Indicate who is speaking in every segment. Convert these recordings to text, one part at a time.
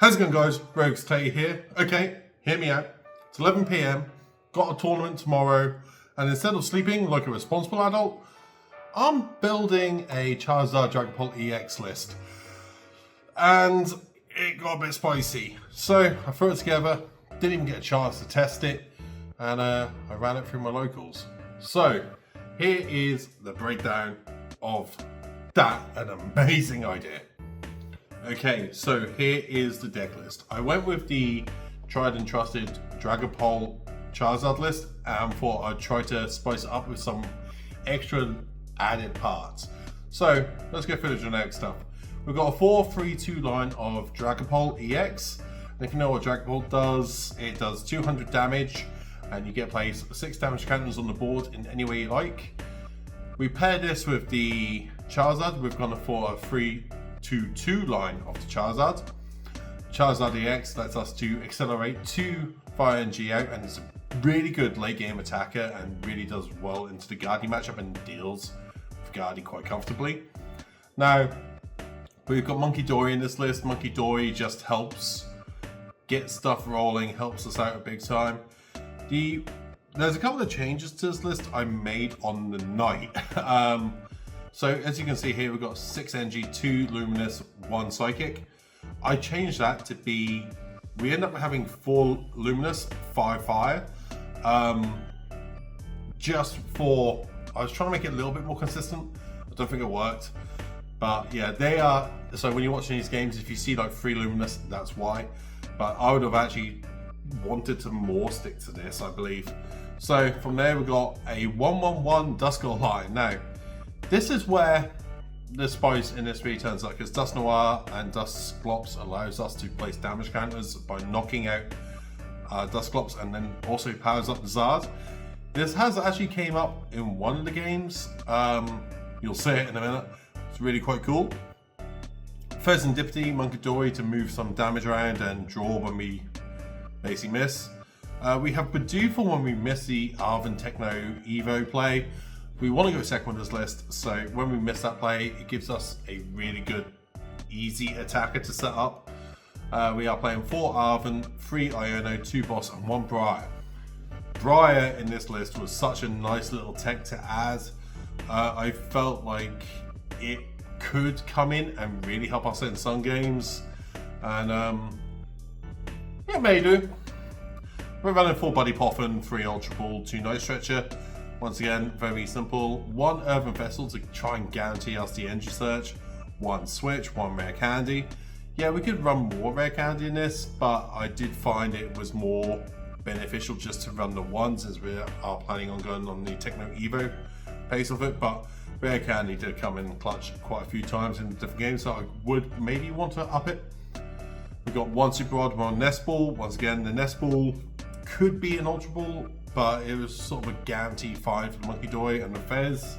Speaker 1: How's it going, guys? Rogues Tay here. Okay, hear me out. It's 11 PM, got a tournament tomorrow, and instead of sleeping like a responsible adult, I'm building a Charizard Dragapult EX list. And it got a bit spicy. So I threw it together, didn't even get a chance to test it, and I ran it through my locals. So here is the breakdown of that, an amazing idea. Okay, so here is the deck list. I went with the tried and trusted Dragapult Charizard list and thought I'd try to spice it up with some extra added parts. So let's go through the generic stuff. We've got a 4-3-2 line of Dragapult EX. And if you know what Dragapult does, it does 200 damage and you get to place 6 damage counters on the board in any way you like. We pair this with the Charizard. We've gone for a 3-2-2 line of the Charizard. Charizard EX lets us to accelerate 2 Fire Energy out, and it's a really good late game attacker and really does well into the Guardy matchup and deals with Guardy quite comfortably. Now, we've got Monkey Dory in this list. Monkey Dory just helps get stuff rolling, helps us out a big time. There's a couple of changes to this list I made on the night. So as you can see here, we've got 6 energy, 2 luminous, 1 psychic. I changed that to be, we end up having 4 luminous, 5 fire. Just for, I was trying to make it a little bit more consistent. I don't think it worked. But yeah, they are, so when you're watching these games, if you see like 3 luminous, that's why. But I would have actually wanted to more stick to this, I believe. So from there, we got a 1-1-1 Duskull line. Now, this is where the spice in this really turns up, because Dust Noir and Dusclops allows us to place damage counters by knocking out Dusclops, and then also powers up the Zard. This has actually came up in one of the games. You'll see it in a minute. It's really quite cool. Serendipity, Monkey Dory to move some damage around and draw when we basically miss. We have Bidoof when we miss the Arven Techno Evo play. We want to go second with this list, so when we miss that play, it gives us a really good, easy attacker to set up. We are playing 4 Arven, 3 Iono, 2 Boss, and 1 Briar. Briar in this list was such a nice little tech to add. I felt like it could come in and really help us in some games, and it may do. We're running 4 Buddy Poffin, 3 Ultra Ball, 2 Night Stretcher. Once again, very simple. 1 Earthen Vessel to try and guarantee us the energy search. 1 Switch, 1 Rare Candy. Yeah, we could run more Rare Candy in this, but I did find it was more beneficial just to run the 1 since we are planning on going on the Techno Evo pace of it. But Rare Candy did come in clutch quite a few times in different games, so I would maybe want to up it. We've got 1 Super Rod, 1 Nest Ball. Once again, the Nest Ball could be an Ultra Ball, but it was sort of a guaranteed find for the Monkey Dory and the Fez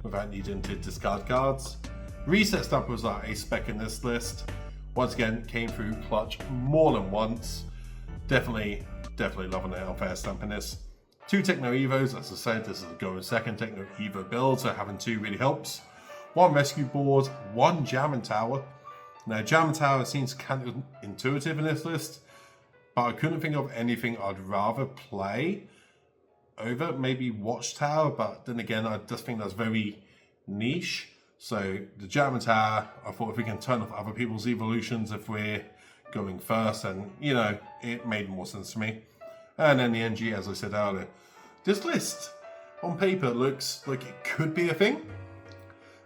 Speaker 1: without needing to discard cards. Reset Stamp was a spec in this list. Once again, came through clutch more than once. Definitely loving it on Fair Stamp in this. 2 Techno Evos, as I said, this is a going second Techno Evo build, so having 2 really helps. 1 Rescue Board, 1 Jamming Tower. Now, Jamming Tower seems kind of intuitive in this list, but I couldn't think of anything I'd rather play over maybe Watchtower, but then again, I just think that's very niche. So the Jamming Tower, I thought if we can turn off other people's evolutions if we're going first, and you know, it made more sense to me. And then the NG, as I said earlier. This list on paper looks like it could be a thing.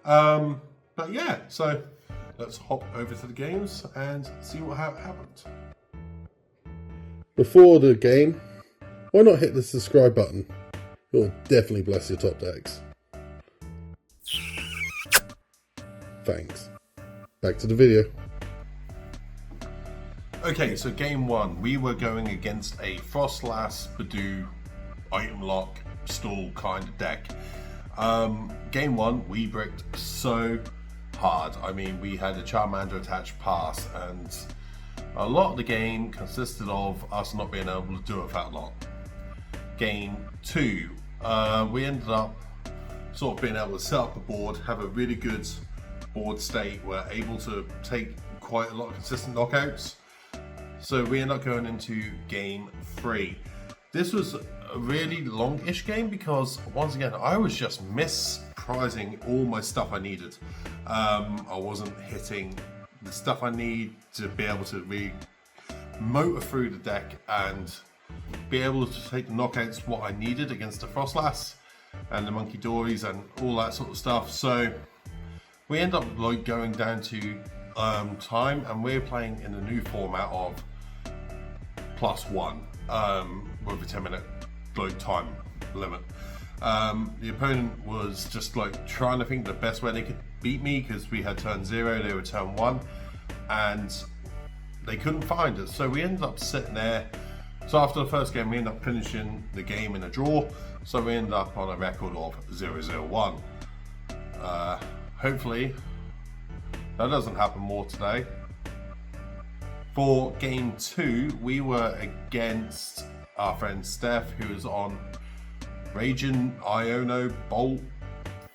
Speaker 1: But yeah, so let's hop over to the games and see what happened.
Speaker 2: Before the game, why not hit the subscribe button? It'll definitely bless your top decks. Thanks. Back to the video.
Speaker 1: Okay, so game 1, we were going against a Frostlass, Badoo, item lock, stall kind of deck. Game 1, we bricked so hard. I mean, we had a Charmander attached pass, and a lot of the game consisted of us not being able to do it that long. Game 2, we ended up sort of being able to set up a board, have a really good board state. We're able to take quite a lot of consistent knockouts. So we end up going into game 3. This was a really long-ish game because, once again, I was just misprizing all my stuff I needed. I wasn't hitting the stuff I need to be able to really motor through the deck and be able to take the knockouts what I needed against the Frostlass and the Monkey Dories and all that sort of stuff. So we end up like going down to time, and we're playing in a new format of +1 with a 10-minute time limit. The opponent was just like trying to think the best way they could beat me because we had turn 0, they were turn 1, and they couldn't find us. So we ended up sitting there. So after the first game, we ended up finishing the game in a draw. So we ended up on a record of 0-0-1. Hopefully that doesn't happen more today. For game 2, we were against our friend Steph, who was on Raging Iono Bolt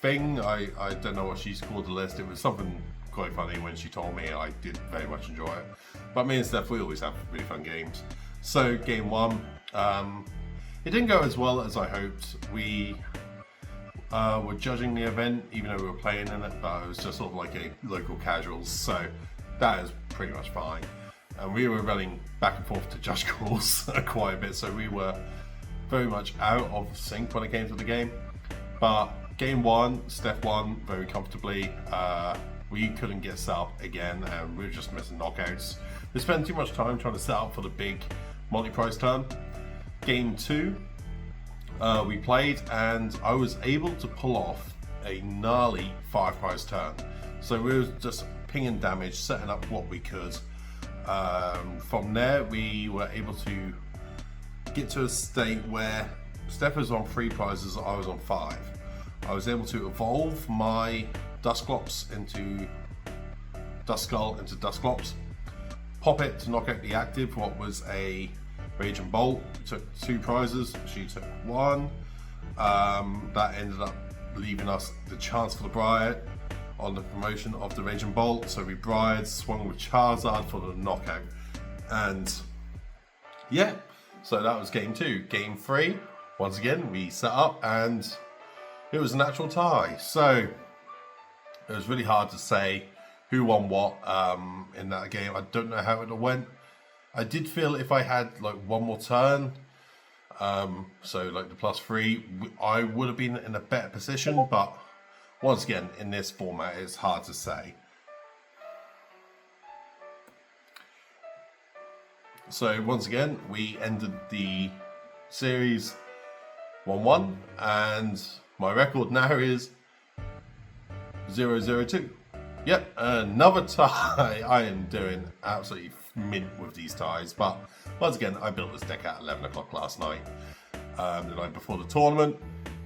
Speaker 1: thing. I don't know what she's called the list. It was something quite funny when she told me. I did very much enjoy it. But me and Steph, we always have really fun games. So game 1, it didn't go as well as I hoped. We were judging the event, even though we were playing in it, but it was just sort of like a local casuals. So that is pretty much fine. And we were running back and forth to judge calls quite a bit, so we were very much out of sync when it came to the game. But game 1, Steph won very comfortably. We couldn't get set up again, and we were just missing knockouts. We spent too much time trying to set up for the big multi-prize turn. Game 2, we played, and I was able to pull off a gnarly 5-prize turn. So we were just pinging damage, setting up what we could. From there, we were able to get to a state where Steph was on 3 prizes, I was on 5. I was able to evolve my Dusclops into Duskull into Dusclops, pop it to knock out the active, what was a Raging Bolt. Took 2 prizes, she took 1. That ended up leaving us the chance for the Briar on the promotion of the Raging Bolt. So we Briared, swung with Charizard for the knockout. And yeah, so that was game 2. Game 3, once again, we set up and it was a natural tie. So it was really hard to say who won what in that game. I don't know how it went. I did feel if I had like one more turn, so like the +3, I would have been in a better position, but once again, in this format, it's hard to say. So once again, we ended the series 1-1, and my record now is 0-0-2. Yep, another tie. I am doing absolutely mint with these ties, but once again, I built this deck at 11 o'clock last night, the night before the tournament.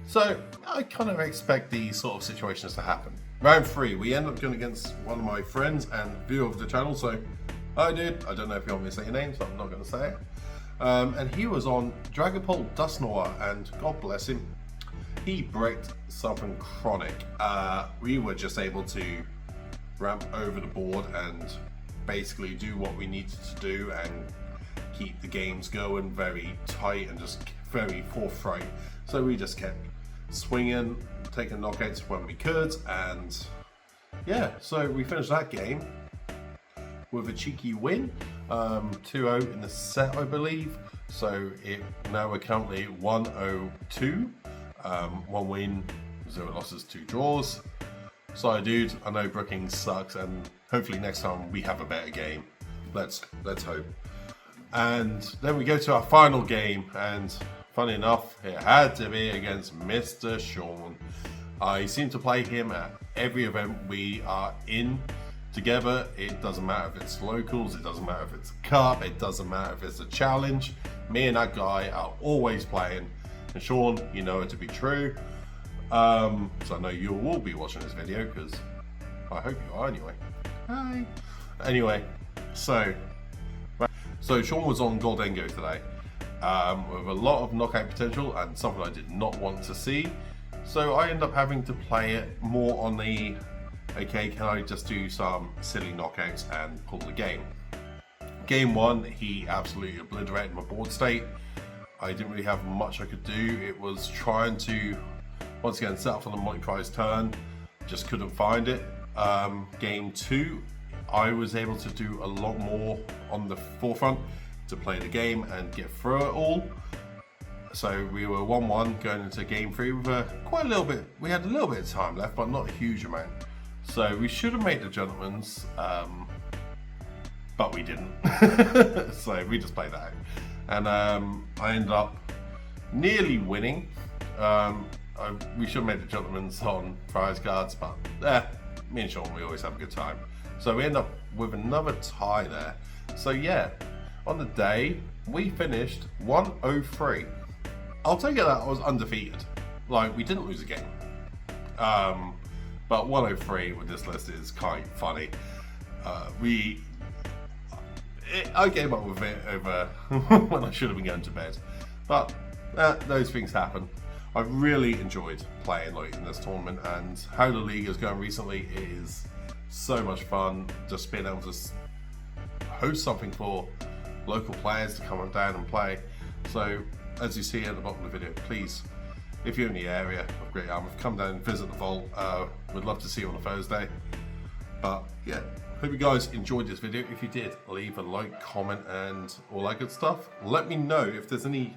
Speaker 1: So I kind of expect these sort of situations to happen. Round 3, we end up going against one of my friends and viewer of the channel. So, hi dude, I don't know if you want me to say your name, so I'm not going to say it. And he was on Dragapult Dusnoir, and God bless him, he bricked something chronic. We were just able to ramp over the board and basically do what we needed to do and keep the games going very tight and just very forthright. So we just kept swinging, taking knockouts when we could, and yeah, so we finished that game with a cheeky win, 2-0 in the set, I believe. So now we're currently 1-0-2, 1 win, 0 losses, 2 draws. Sorry dude, I know bricking sucks, and hopefully next time we have a better game. Let's hope. And then we go to our final game, and funny enough, it had to be against Mr. Sean. I seem to play him at every event we are in together. It doesn't matter if it's locals, it doesn't matter if it's a cup, it doesn't matter if it's a challenge. Me and that guy are always playing. And Sean, you know it to be true. So I know you will be watching this video, because I hope you are anyway. Hi. Anyway, so Sean was on Goldengo today, with a lot of knockout potential and something I did not want to see. So I end up having to play it more on the, okay, can I just do some silly knockouts and pull the game? Game 1, he absolutely obliterated my board state. I didn't really have much I could do. It was trying to, once again, set up for the multi-prize turn. Just couldn't find it. Game 2, I was able to do a lot more on the forefront to play the game and get through it all. So we were 1-1 going into Game 3 with quite a little bit. We had a little bit of time left, but not a huge amount. So we should have made the gentleman's, but we didn't. So we just played that out. And I ended up nearly winning. We should have made the gentleman's on prize cards, but me and Sean, we always have a good time. So we end up with another tie there. So yeah, on the day, we finished 103. I'll take it that I was undefeated. Like, we didn't lose a game. But 103 with this list is quite funny. I gave up with it over when I should have been going to bed. But those things happen. I've really enjoyed playing in this tournament, and how the league is going recently is so much fun. Just being able to host something for local players to come on down and play. So as you see at the bottom of the video, please, if you're in the area of Great Yarmouth, come down and visit the vault. We'd love to see you on a Thursday. But yeah, hope you guys enjoyed this video. If you did, leave a like, comment, and all that good stuff. Let me know if there's any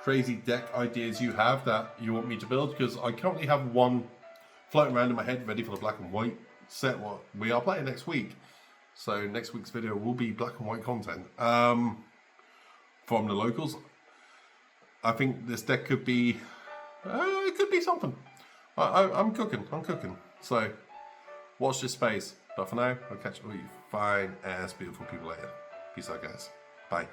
Speaker 1: crazy deck ideas you have that you want me to build, because I currently have one floating around in my head ready for the black and white set what we are playing next week. So next week's video will be black and white content from the locals. I think this deck could be it could be something. I'm cooking. So watch this space. But for now, I'll catch all you fine ass beautiful people later. Peace out, guys. Bye.